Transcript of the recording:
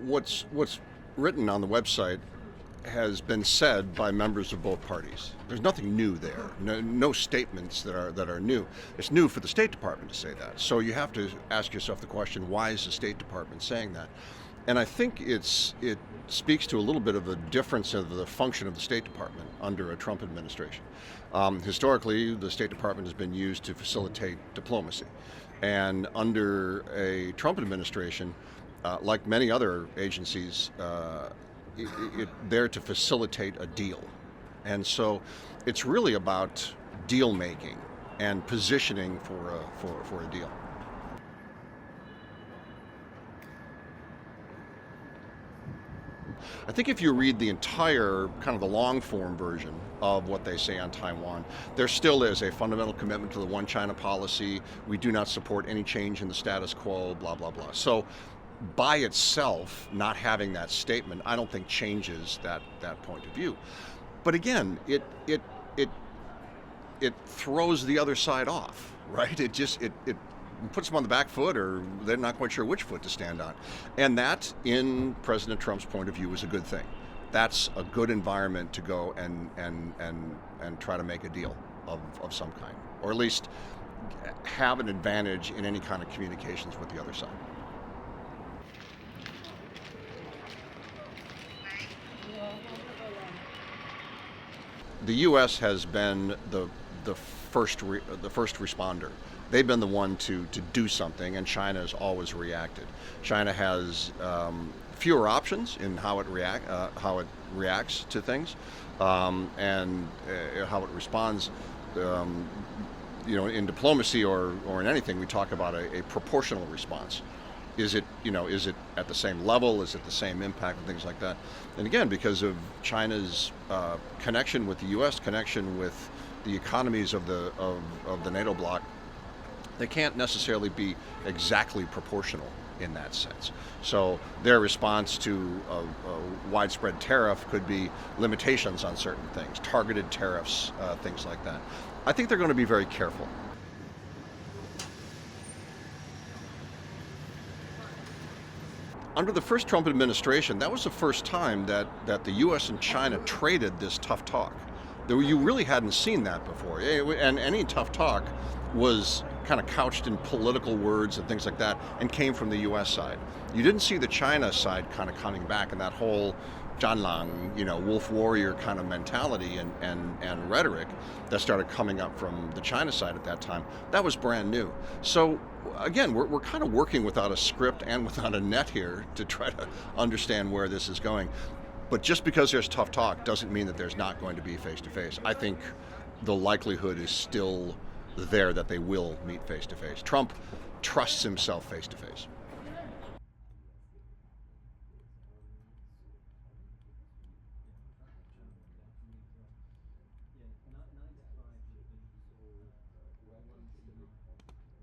what's written on the website has been said by members of both parties. There's nothing new there. No statements that are new. It's new for the State Department to say that. So you have to ask yourself the question: why is the State Department saying that? And I think it speaks to a little bit of a difference of the function of the State Department under a Trump administration. Historically, the State Department has been used to facilitate diplomacy, and under a Trump administration, like many other agencies, there to facilitate a deal. And so it's really about deal making and positioning for a deal. I think if you read the entire kind of the long form version of what they say on Taiwan, there still is a fundamental commitment to the one China policy. We do not support any change in the status quo, blah, blah, blah. So by itself, not having that statement, I don't think changes that point of view. But again, it throws the other side off, right? It puts them on the back foot, or they're not quite sure which foot to stand on. And that, in President Trump's point of view, is a good thing. That's a good environment to go and try to make a deal of some kind, or at least have an advantage in any kind of communications with the other side. The U.S. has been the first responder. They've been the one to do something, and China has always reacted. China has fewer options in how it reacts to things, and how it responds. In diplomacy or in anything, we talk about a proportional response. Is it at the same level? Is it the same impact and things like that? And again, because of China's connection with the U.S., connection with the economies of the NATO bloc, they can't necessarily be exactly proportional in that sense. So their response to a widespread tariff could be limitations on certain things, targeted tariffs, things like that. I think they're going to be very careful. Under the first Trump administration, that was the first time that the U.S. and China traded this tough talk. You really hadn't seen that before. And any tough talk was kind of couched in political words and things like that, and came from the U.S. side. You didn't see the China side kind of coming back, and that whole Zhanlang, wolf warrior kind of mentality and rhetoric that started coming up from the China side at that time. That was brand new. So again, we're kind of working without a script and without a net here to try to understand where this is going. But just because there's tough talk doesn't mean that there's not going to be face-to-face. I think the likelihood is still there that they will meet face-to-face. Trump trusts himself face-to-face.